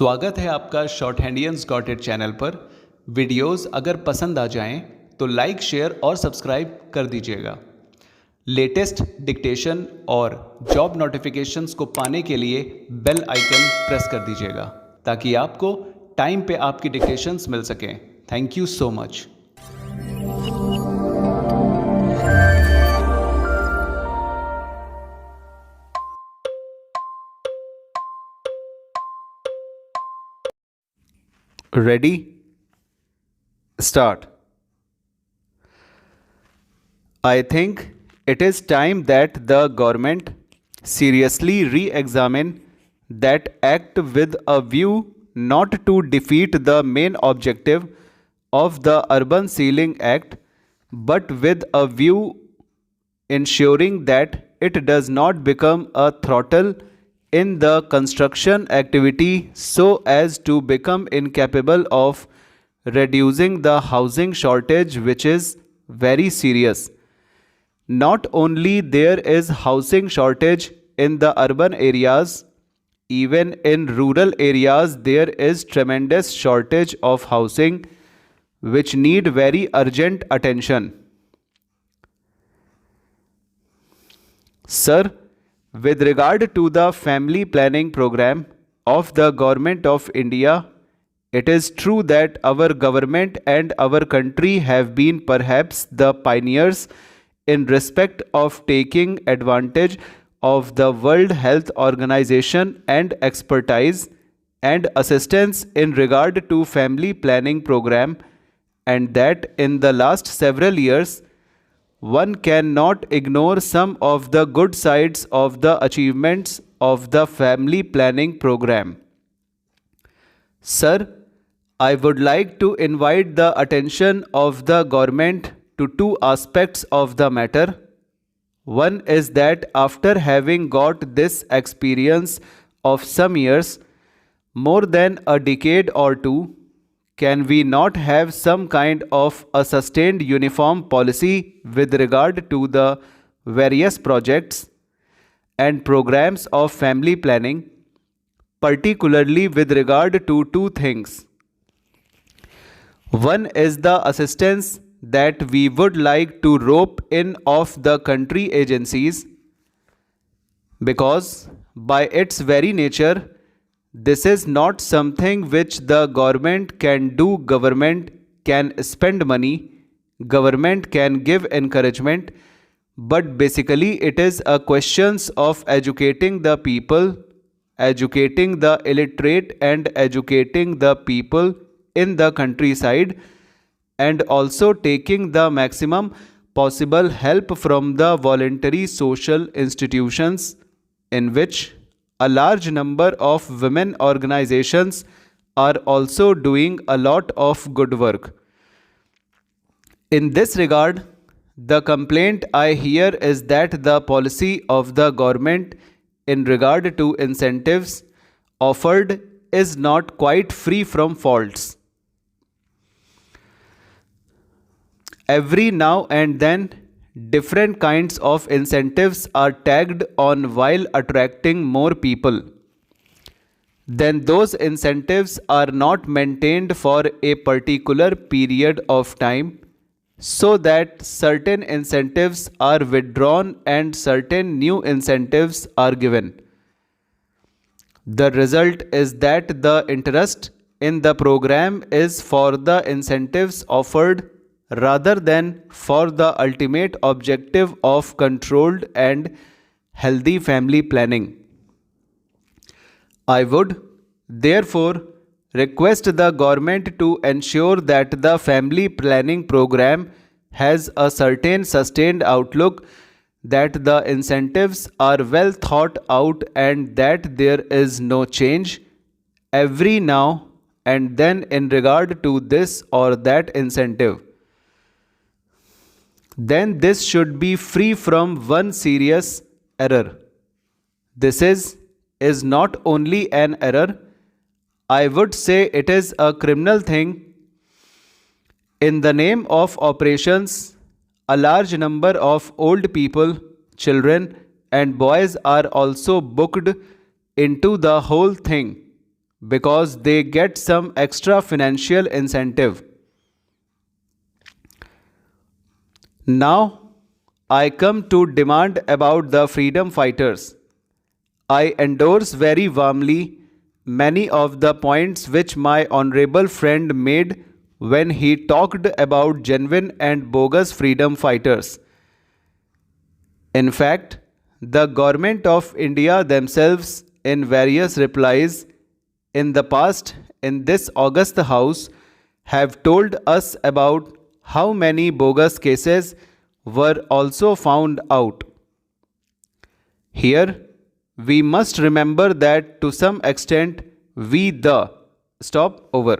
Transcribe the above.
स्वागत है आपका शॉर्ट हैंडियंस गॉट इट चैनल पर। वीडियोस अगर पसंद आ जाएं तो लाइक, शेयर और सब्सक्राइब कर दीजिएगा। लेटेस्ट डिक्टेशन और जॉब नोटिफिकेशंस को पाने के लिए बेल आइकन प्रेस कर दीजिएगा ताकि आपको टाइम पे आपकी डिक्टेशंस मिल सकें। Thank you so much. Ready? Start. I think it is time that the government seriously re-examine that act with a view not to defeat the main objective of the Urban Sealing Act, but with a view ensuring that it does not become a throttle in the construction activity so as to become incapable of reducing the housing shortage, which is very serious. Not only there is housing shortage in the urban areas, even in rural areas there is tremendous shortage of housing which need very urgent attention. Sir, with regard to the family planning program of the Government of India, it is true that our government and our country have been perhaps the pioneers in respect of taking advantage of the World Health Organization and expertise and assistance in regard to family planning program, and that in the last several years one cannot ignore some of the good sides of the achievements of the family planning program. Sir, I would like to invite the attention of the government to two aspects of the matter. One is that after having got this experience of some years, more than a decade or two, can we not have some kind of a sustained uniform policy with regard to the various projects and programs of family planning, particularly with regard to two things? One is the assistance that we would like to rope in of the country agencies, because by its very nature this is not something which the government can do. Government can spend money, government can give encouragement, but basically it is a questions of educating the people, educating the illiterate and educating the people in the countryside, and also taking the maximum possible help from the voluntary social institutions, in which a large number of women organizations are also doing a lot of good work. In this regard, the complaint I hear is that the policy of the government in regard to incentives offered is not quite free from faults. Every now and then, different kinds of incentives are tagged on while attracting more people. Then those incentives are not maintained for a particular period of time, so that certain incentives are withdrawn and certain new incentives are given. The result is that the interest in the program is for the incentives offered rather than for the ultimate objective of controlled and healthy family planning. I would therefore request the government to ensure that the family planning program has a certain sustained outlook, that the incentives are well thought out, and that there is no change every now and then in regard to this or that incentive. Then this should be free from one serious error. This is not only an error, I would say it is a criminal thing. In the name of operations, a large number of old people, children and boys are also booked into the whole thing, because they get some extra financial incentive. Now, I come to demand about the freedom fighters. I endorse very warmly many of the points which my honorable friend made when he talked about genuine and bogus freedom fighters. In fact, the government of India themselves, in various replies in the past in this August House, have told us about how many bogus cases were also found out. Here, we must remember that to some extent we the stop over.